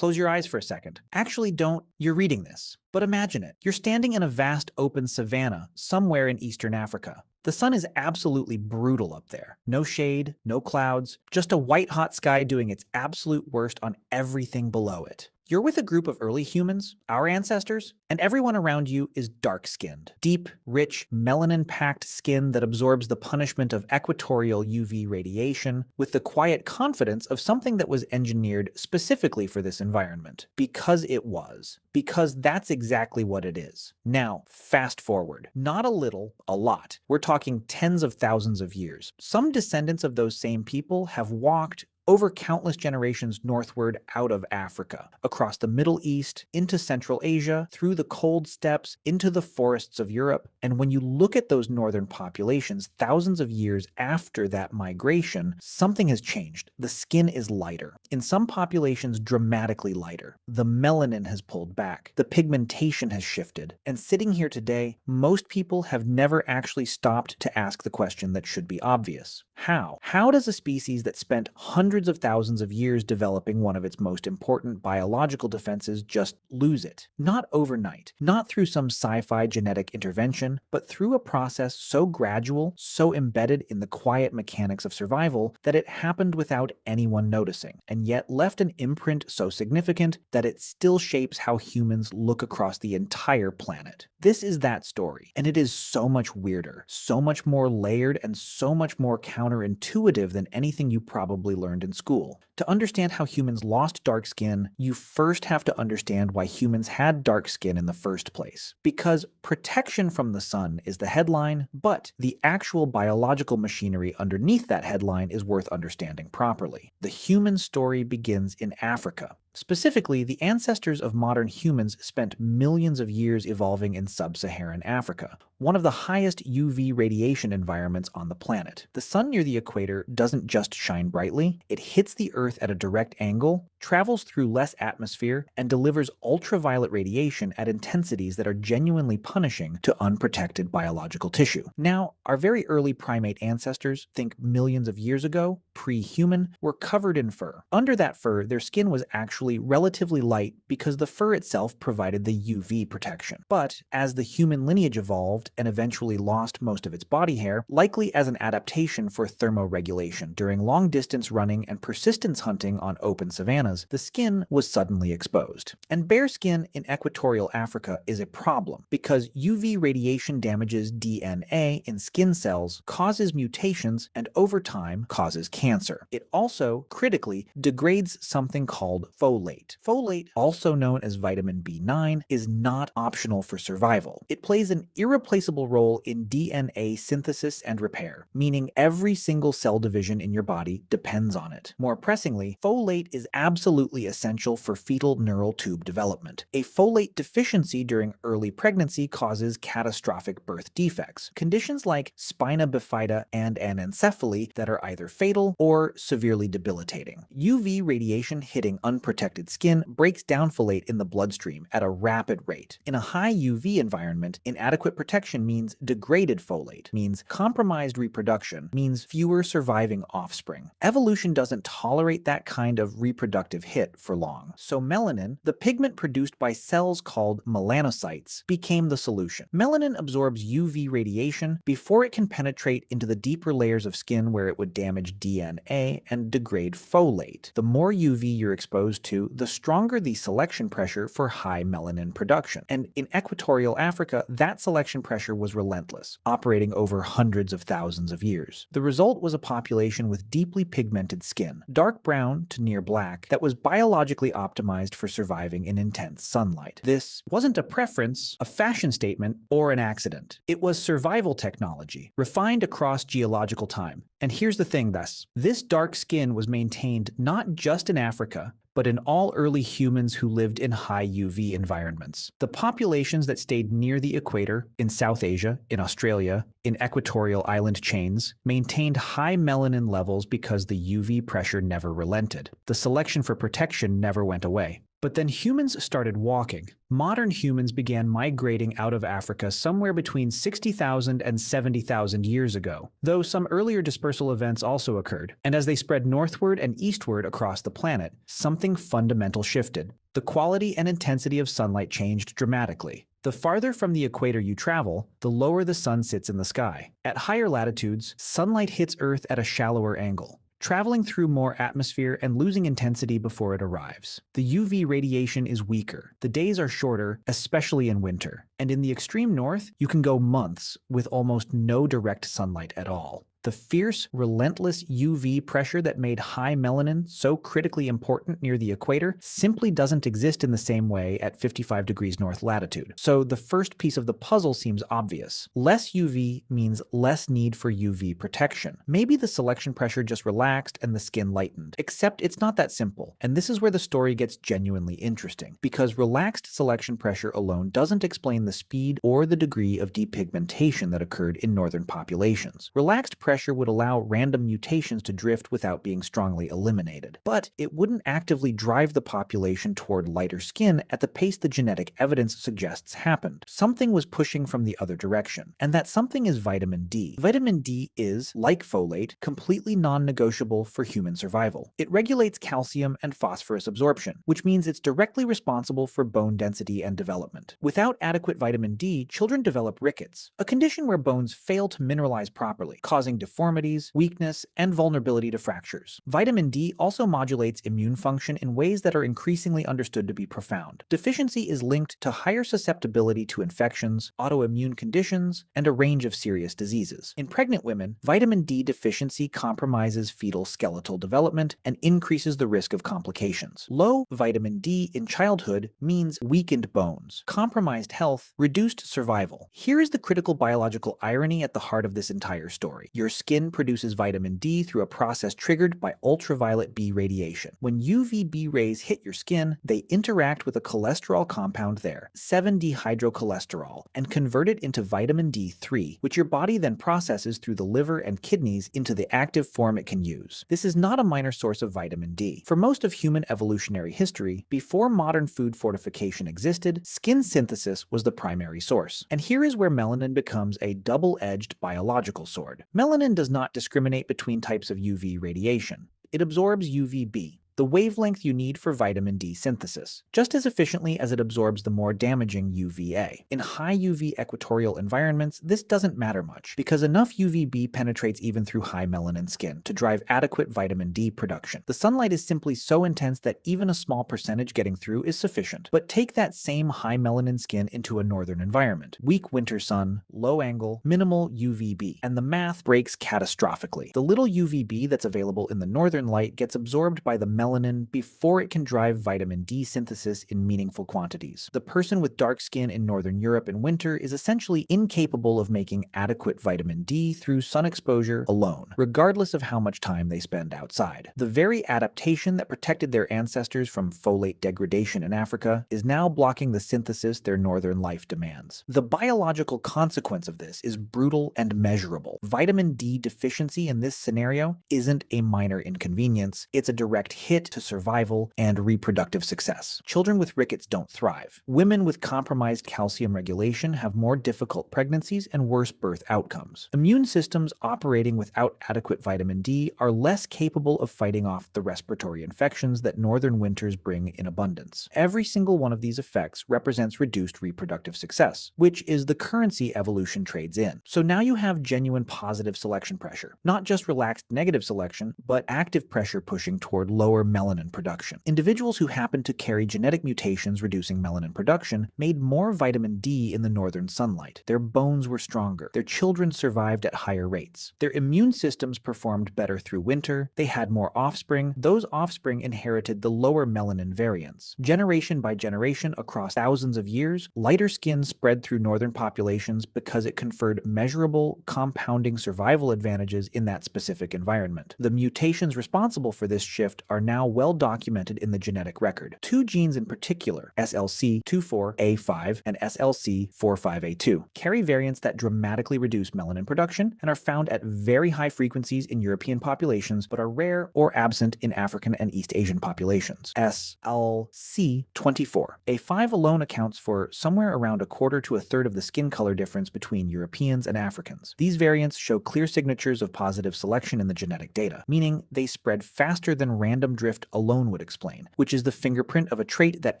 Close your eyes for a second. Actually, don't. You're reading this. But imagine it. You're standing in a vast open savanna somewhere in eastern Africa. The sun is absolutely brutal up there. No shade, no clouds, just a white-hot sky doing its absolute worst on everything below it. You're with a group of early humans, our ancestors, and everyone around you is dark-skinned. Deep, rich, melanin-packed skin that absorbs the punishment of equatorial UV radiation with the quiet confidence of something that was engineered specifically for this environment. Because it was. Because that's exactly what it is. Now, fast forward. Not a little, a lot. We're talking tens of thousands of years. Some descendants of those same people have walked over countless generations northward out of Africa, across the Middle East, into Central Asia, through the cold steppes, into the forests of Europe. And when you look at those northern populations, thousands of years after that migration, something has changed. The skin is lighter. In some populations, dramatically lighter. The melanin has pulled back. The pigmentation has shifted. And sitting here today, most people have never actually stopped to ask the question that should be obvious. How? How does a species that spent hundreds of thousands of years developing one of its most important biological defenses just lose it? Not overnight, not through some sci-fi genetic intervention, but through a process so gradual, so embedded in the quiet mechanics of survival that it happened without anyone noticing, and yet left an imprint so significant that it still shapes how humans look across the entire planet. This is that story, and it is so much weirder, so much more layered, and so much more counterintuitive than anything you probably learned in school. To understand how humans lost dark skin, you first have to understand why humans had dark skin in the first place. Because protection from the sun is the headline, but the actual biological machinery underneath that headline is worth understanding properly. The human story begins in Africa. Specifically, the ancestors of modern humans spent millions of years evolving in sub-Saharan Africa, one of the highest UV radiation environments on the planet. The sun near the equator doesn't just shine brightly, it hits the Earth at a direct angle, travels through less atmosphere, and delivers ultraviolet radiation at intensities that are genuinely punishing to unprotected biological tissue. Now, our very early primate ancestors, think millions of years ago, pre-human, were covered in fur. Under that fur, their skin was actually relatively light because the fur itself provided the UV protection. But as the human lineage evolved and eventually lost most of its body hair, likely as an adaptation for thermoregulation during long-distance running and persistence hunting on open savannas, the skin was suddenly exposed. And bare skin in equatorial Africa is a problem because UV radiation damages DNA in skin cells, causes mutations, and over time causes cancer. It also, critically, degrades something called folate. Folate, also known as vitamin B9, is not optional for survival. It plays an irreplaceable role in DNA synthesis and repair, meaning every single cell division in your body depends on it. More pressingly, folate is absolutely essential for fetal neural tube development. A folate deficiency during early pregnancy causes catastrophic birth defects, conditions like spina bifida and anencephaly that are either fatal or severely debilitating. UV radiation hitting unprotected skin breaks down folate in the bloodstream at a rapid rate. In a high UV environment, inadequate protection means degraded folate, means compromised reproduction, means fewer surviving offspring. Evolution doesn't tolerate that kind of reproductive hit for long. So melanin, the pigment produced by cells called melanocytes, became the solution. Melanin absorbs UV radiation before it can penetrate into the deeper layers of skin where it would damage DNA and degrade folate. The more UV you're exposed to, the stronger the selection pressure for high melanin production. And in equatorial Africa, that selection pressure was relentless, operating over hundreds of thousands of years. The result was a population with deeply pigmented skin, dark brown to near black, that was biologically optimized for surviving in intense sunlight. This wasn't a preference, a fashion statement, or an accident. It was survival technology, refined across geological time. And here's the thing thus, this dark skin was maintained not just in Africa, but in all early humans who lived in high UV environments. The populations that stayed near the equator, in South Asia, in Australia, in equatorial island chains, maintained high melanin levels because the UV pressure never relented. The selection for protection never went away. But then humans started walking. Modern humans began migrating out of Africa somewhere between 60,000 and 70,000 years ago, though some earlier dispersal events also occurred. And as they spread northward and eastward across the planet, something fundamental shifted. The quality and intensity of sunlight changed dramatically. The farther from the equator you travel, the lower the sun sits in the sky. At higher latitudes, sunlight hits Earth at a shallower angle, traveling through more atmosphere and losing intensity before it arrives. The UV radiation is weaker, the days are shorter, especially in winter, and in the extreme north, you can go months with almost no direct sunlight at all. The fierce, relentless UV pressure that made high melanin so critically important near the equator simply doesn't exist in the same way at 55 degrees north latitude. So the first piece of the puzzle seems obvious. Less UV means less need for UV protection. Maybe the selection pressure just relaxed and the skin lightened. Except it's not that simple. And this is where the story gets genuinely interesting, because relaxed selection pressure alone doesn't explain the speed or the degree of depigmentation that occurred in northern populations. Relaxed pressure would allow random mutations to drift without being strongly eliminated. But it wouldn't actively drive the population toward lighter skin at the pace the genetic evidence suggests happened. Something was pushing from the other direction, and that something is vitamin D. Vitamin D is, like folate, completely non-negotiable for human survival. It regulates calcium and phosphorus absorption, which means it's directly responsible for bone density and development. Without adequate vitamin D, children develop rickets, a condition where bones fail to mineralize properly, causing deformities, weakness, and vulnerability to fractures. Vitamin D also modulates immune function in ways that are increasingly understood to be profound. Deficiency is linked to higher susceptibility to infections, autoimmune conditions, and a range of serious diseases. In pregnant women, vitamin D deficiency compromises fetal skeletal development and increases the risk of complications. Low vitamin D in childhood means weakened bones, compromised health, reduced survival. Here is the critical biological irony at the heart of this entire story. Your skin produces vitamin D through a process triggered by ultraviolet B radiation. When UVB rays hit your skin, they interact with a cholesterol compound there, 7-dehydrocholesterol, and convert it into vitamin D3, which your body then processes through the liver and kidneys into the active form it can use. This is not a minor source of vitamin D. For most of human evolutionary history, before modern food fortification existed, skin synthesis was the primary source. And here is where melanin becomes a double-edged biological sword. Melanin does not discriminate between types of UV radiation. It absorbs UVB, the wavelength you need for vitamin D synthesis, just as efficiently as it absorbs the more damaging UVA. In high UV equatorial environments, this doesn't matter much, because enough UVB penetrates even through high melanin skin to drive adequate vitamin D production. The sunlight is simply so intense that even a small percentage getting through is sufficient. But take that same high melanin skin into a northern environment. Weak winter sun, low angle, minimal UVB, and the math breaks catastrophically. The little UVB that's available in the northern light gets absorbed by the melanin before it can drive vitamin D synthesis in meaningful quantities. The person with dark skin in northern Europe in winter is essentially incapable of making adequate vitamin D through sun exposure alone, regardless of how much time they spend outside. The very adaptation that protected their ancestors from folate degradation in Africa is now blocking the synthesis their northern life demands. The biological consequence of this is brutal and measurable. Vitamin D deficiency in this scenario isn't a minor inconvenience, it's a direct hit to survival and reproductive success. Children with rickets don't thrive. Women with compromised calcium regulation have more difficult pregnancies and worse birth outcomes. Immune systems operating without adequate vitamin D are less capable of fighting off the respiratory infections that northern winters bring in abundance. Every single one of these effects represents reduced reproductive success, which is the currency evolution trades in. So now you have genuine positive selection pressure, not just relaxed negative selection, but active pressure pushing toward lower melanin production. Individuals who happened to carry genetic mutations reducing melanin production made more vitamin D in the northern sunlight. Their bones were stronger. Their children survived at higher rates. Their immune systems performed better through winter. They had more offspring. Those offspring inherited the lower melanin variants. Generation by generation across thousands of years, lighter skin spread through northern populations because it conferred measurable, compounding survival advantages in that specific environment. The mutations responsible for this shift are now well documented in the genetic record. Two genes in particular, SLC24A5 and SLC45A2, carry variants that dramatically reduce melanin production and are found at very high frequencies in European populations but are rare or absent in African and East Asian populations. SLC24A5 alone accounts for somewhere around a quarter to a third of the skin color difference between Europeans and Africans. These variants show clear signatures of positive selection in the genetic data, meaning they spread faster than random drift alone would explain, which is the fingerprint of a trait that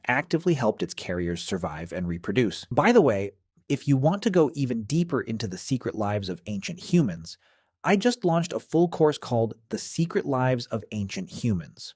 actively helped its carriers survive and reproduce. By the way, if you want to go even deeper into the secret lives of ancient humans, I just launched a full course called The Secret Lives of Ancient Humans.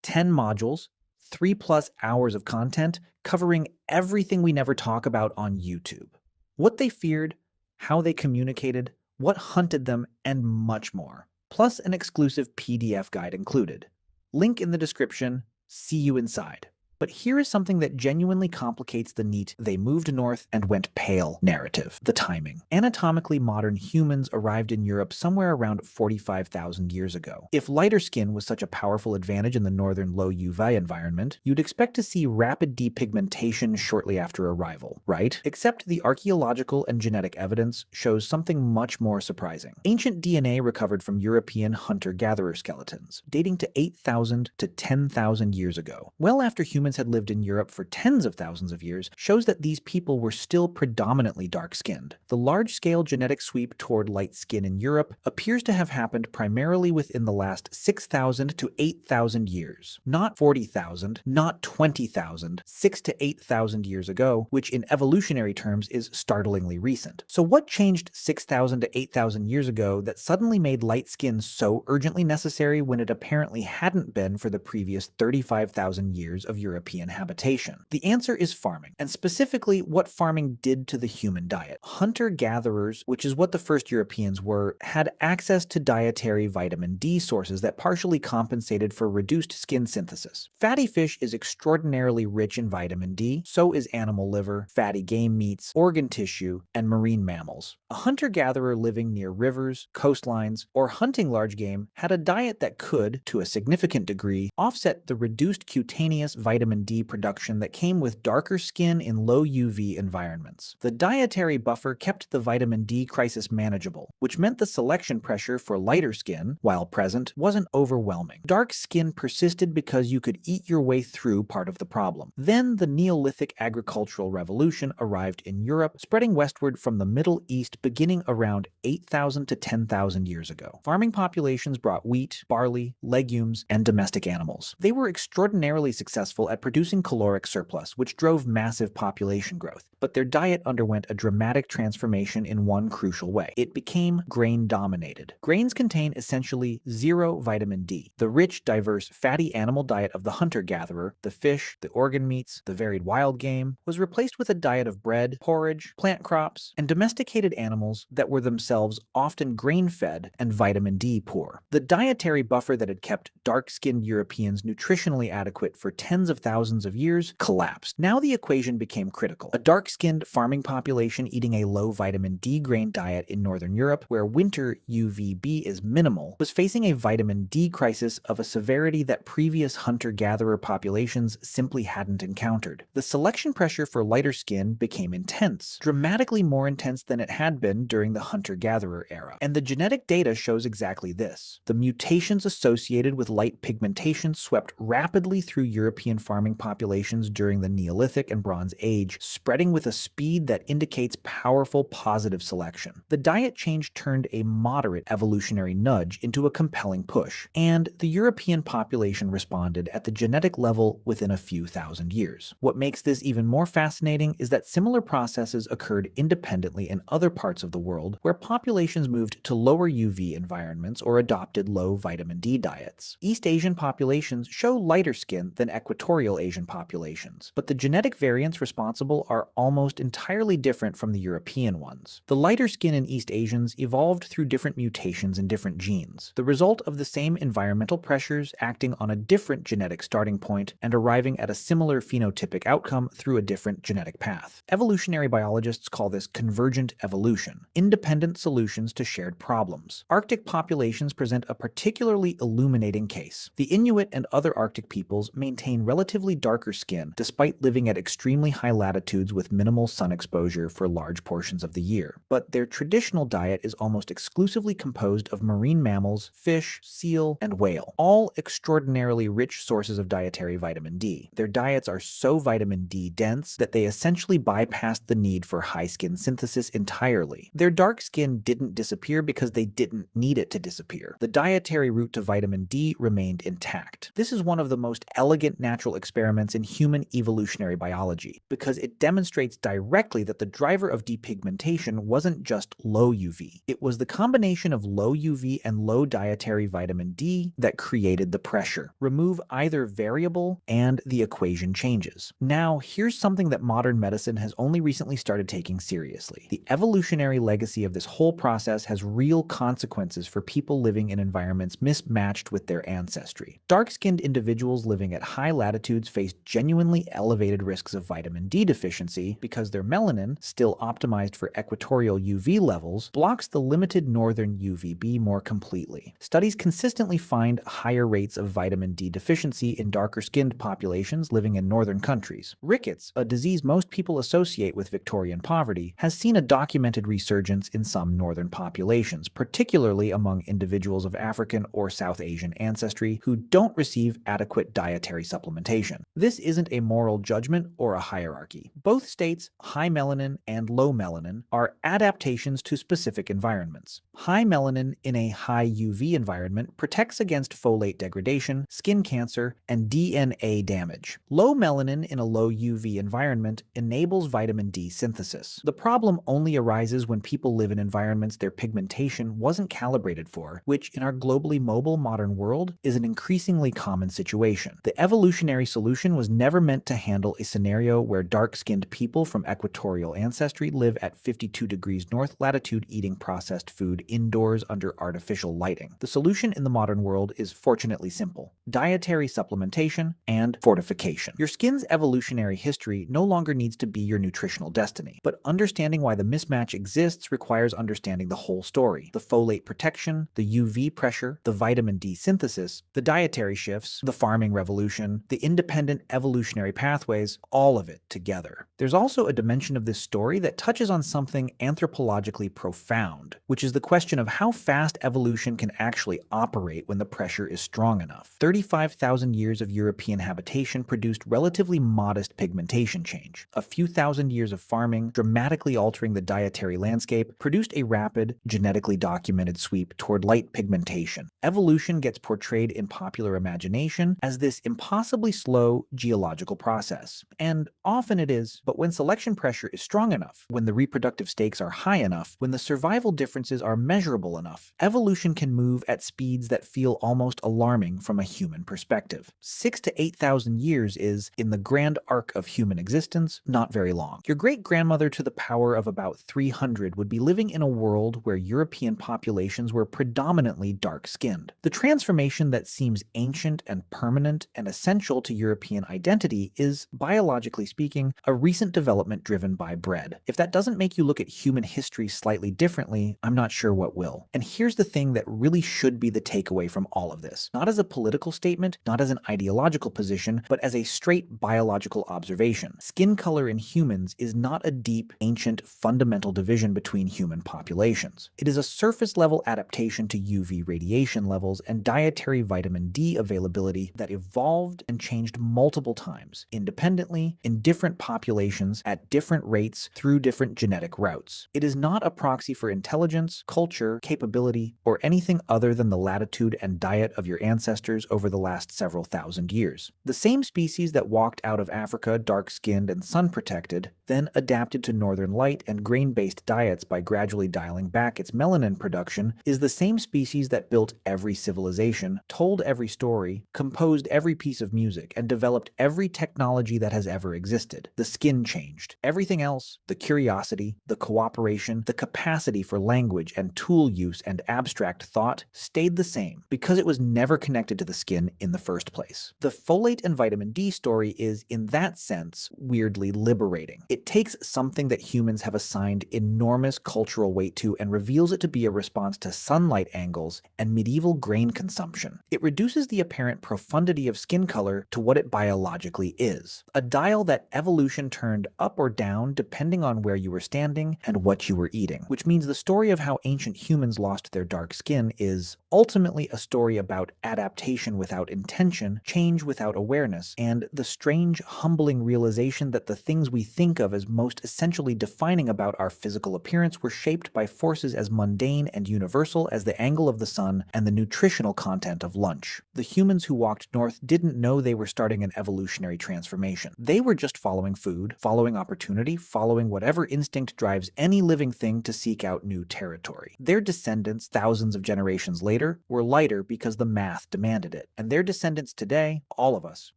10 modules, 3+ hours of content covering everything we never talk about on YouTube. What they feared, how they communicated, what hunted them, and much more. Plus an exclusive PDF guide included. Link in the description. See you inside. But here is something that genuinely complicates the neat "they moved north and went pale" narrative: the timing. Anatomically modern humans arrived in Europe somewhere around 45,000 years ago. If lighter skin was such a powerful advantage in the northern low UV environment, you'd expect to see rapid depigmentation shortly after arrival, right? Except the archaeological and genetic evidence shows something much more surprising. Ancient DNA recovered from European hunter-gatherer skeletons, dating to 8,000 to 10,000 years ago, well after humans had lived in Europe for tens of thousands of years, shows that these people were still predominantly dark-skinned. The large-scale genetic sweep toward light skin in Europe appears to have happened primarily within the last 6,000 to 8,000 years. Not 40,000, not 20,000, 6 to 8,000 years ago, which in evolutionary terms is startlingly recent. So what changed 6,000 to 8,000 years ago that suddenly made light skin so urgently necessary when it apparently hadn't been for the previous 35,000 years of European habitation? The answer is farming, and specifically what farming did to the human diet. Hunter-gatherers, which is what the first Europeans were, had access to dietary vitamin D sources that partially compensated for reduced skin synthesis. Fatty fish is extraordinarily rich in vitamin D, so is animal liver, fatty game meats, organ tissue, and marine mammals. A hunter-gatherer living near rivers, coastlines, or hunting large game had a diet that could, to a significant degree, offset the reduced cutaneous vitamin D production that came with darker skin in low UV environments. The dietary buffer kept the vitamin D crisis manageable, which meant the selection pressure for lighter skin, while present, wasn't overwhelming. Dark skin persisted because you could eat your way through part of the problem. Then the Neolithic agricultural revolution arrived in Europe, spreading westward from the Middle East beginning around 8,000 to 10,000 years ago. Farming populations brought wheat, barley, legumes, and domestic animals. They were extraordinarily successful at producing caloric surplus, which drove massive population growth. But their diet underwent a dramatic transformation in one crucial way. It became grain-dominated. Grains contain essentially zero vitamin D. The rich, diverse, fatty animal diet of the hunter-gatherer, the fish, the organ meats, the varied wild game, was replaced with a diet of bread, porridge, plant crops, and domesticated animals that were themselves often grain-fed and vitamin D poor. The dietary buffer that had kept dark-skinned Europeans nutritionally adequate for tens of thousands of years collapsed. Now the equation became critical. A dark-skinned farming population eating a low vitamin D grain diet in northern Europe, where winter UVB is minimal, was facing a vitamin D crisis of a severity that previous hunter-gatherer populations simply hadn't encountered. The selection pressure for lighter skin became intense, dramatically more intense than it had been during the hunter-gatherer era. And the genetic data shows exactly this. The mutations associated with light pigmentation swept rapidly through European farming populations during the Neolithic and Bronze Age, spreading with a speed that indicates powerful positive selection. The diet change turned a moderate evolutionary nudge into a compelling push, and the European population responded at the genetic level within a few thousand years. What makes this even more fascinating is that similar processes occurred independently in other parts of the world where populations moved to lower UV environments or adopted low vitamin D diets. East Asian populations show lighter skin than equatorial equatorial Asian populations, but the genetic variants responsible are almost entirely different from the European ones. The lighter skin in East Asians evolved through different mutations in different genes, the result of the same environmental pressures acting on a different genetic starting point and arriving at a similar phenotypic outcome through a different genetic path. Evolutionary biologists call this convergent evolution, independent solutions to shared problems. Arctic populations present a particularly illuminating case. The Inuit and other Arctic peoples maintain relatively darker skin despite living at extremely high latitudes with minimal sun exposure for large portions of the year. But their traditional diet is almost exclusively composed of marine mammals, fish, seal, and whale, all extraordinarily rich sources of dietary vitamin D. Their diets are so vitamin D dense that they essentially bypassed the need for high skin synthesis entirely. Their dark skin didn't disappear because they didn't need it to disappear. The dietary route to vitamin D remained intact. This is one of the most elegant natural experiments in human evolutionary biology because it demonstrates directly that the driver of depigmentation wasn't just low UV. It was the combination of low UV and low dietary vitamin D that created the pressure. Remove either variable and the equation changes. Now, here's something that modern medicine has only recently started taking seriously. The evolutionary legacy of this whole process has real consequences for people living in environments mismatched with their ancestry. Dark-skinned individuals living at high latitudes face genuinely elevated risks of vitamin D deficiency because their melanin, still optimized for equatorial UV levels, blocks the limited northern UVB more completely. Studies consistently find higher rates of vitamin D deficiency in darker-skinned populations living in northern countries. Rickets, a disease most people associate with Victorian poverty, has seen a documented resurgence in some northern populations, particularly among individuals of African or South Asian ancestry who don't receive adequate dietary supplementation. This isn't a moral judgment or a hierarchy. Both states, high melanin and low melanin, are adaptations to specific environments. High melanin in a high UV environment protects against folate degradation, skin cancer, and DNA damage. Low melanin in a low UV environment enables vitamin D synthesis. The problem only arises when people live in environments their pigmentation wasn't calibrated for, which in our globally mobile modern world is an increasingly common situation. The evolutionary solution was never meant to handle a scenario where dark-skinned people from equatorial ancestry live at 52 degrees north latitude eating processed food indoors under artificial lighting. The solution in the modern world is fortunately simple: dietary supplementation and fortification. Your skin's evolutionary history no longer needs to be your nutritional destiny, but understanding why the mismatch exists requires understanding the whole story: the folate protection, the UV pressure, the vitamin D synthesis, the dietary shifts, the farming revolution, the independent evolutionary pathways, all of it together. There's also a dimension of this story that touches on something anthropologically profound, which is the question of how fast evolution can actually operate when the pressure is strong enough. 35,000 years of European habitation produced relatively modest pigmentation change. A few thousand years of farming, dramatically altering the dietary landscape, produced a rapid, genetically documented sweep toward light pigmentation. Evolution gets portrayed in popular imagination as this impossibly slow geological process. And often it is, but when selection pressure is strong enough, when the reproductive stakes are high enough, when the survival differences are measurable enough, evolution can move at speeds that feel almost alarming from a human perspective. 6,000 to 8,000 years is, in the grand arc of human existence, not very long. Your great-grandmother to the power of about 300 would be living in a world where European populations were predominantly dark-skinned. The transformation that seems ancient and permanent and essential to European identity is, biologically speaking, a recent development driven by bread. If that doesn't make you look at human history slightly differently, I'm not sure what will. And here's the thing that really should be the takeaway from all of this. Not as a political statement, not as an ideological position, but as a straight biological observation. Skin color in humans is not a deep, ancient, fundamental division between human populations. It is a surface-level adaptation to UV radiation levels and dietary vitamin D availability that evolved and changed multiple times, independently, in different populations civilizations at different rates through different genetic routes. It is not a proxy for intelligence, culture, capability, or anything other than the latitude and diet of your ancestors over the last several thousand years. The same species that walked out of Africa dark-skinned and sun-protected, then adapted to northern light and grain-based diets by gradually dialing back its melanin production, is the same species that built every civilization, told every story, composed every piece of music, and developed every technology that has ever existed. The skin changed. Everything else, the curiosity, the cooperation, the capacity for language and tool use and abstract thought, stayed the same because it was never connected to the skin in the first place. The folate and vitamin D story is, in that sense, weirdly liberating. It takes something that humans have assigned enormous cultural weight to and reveals it to be a response to sunlight angles and medieval grain consumption. It reduces the apparent profundity of skin color to what it biologically is, a dial that evolution turned up or down depending on where you were standing and what you were eating, which means the story of how ancient humans lost their dark skin is ultimately a story about adaptation without intention, change without awareness, and the strange, humbling realization that the things we think of as most essentially defining about our physical appearance were shaped by forces as mundane and universal as the angle of the sun and the nutritional content of lunch. The humans who walked north didn't know they were starting an evolutionary transformation. They were just following food, following opportunity, following whatever instinct drives any living thing to seek out new territory. Their descendants, thousands of generations later, were lighter because the math demanded it. And their descendants today, all of us,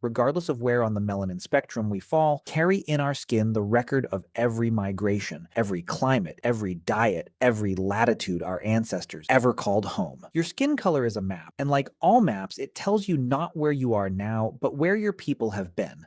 regardless of where on the melanin spectrum we fall, carry in our skin the record of every migration, every climate, every diet, every latitude our ancestors ever called home. Your skin color is a map, and like all maps, it tells you not where you are now, but where your people have been.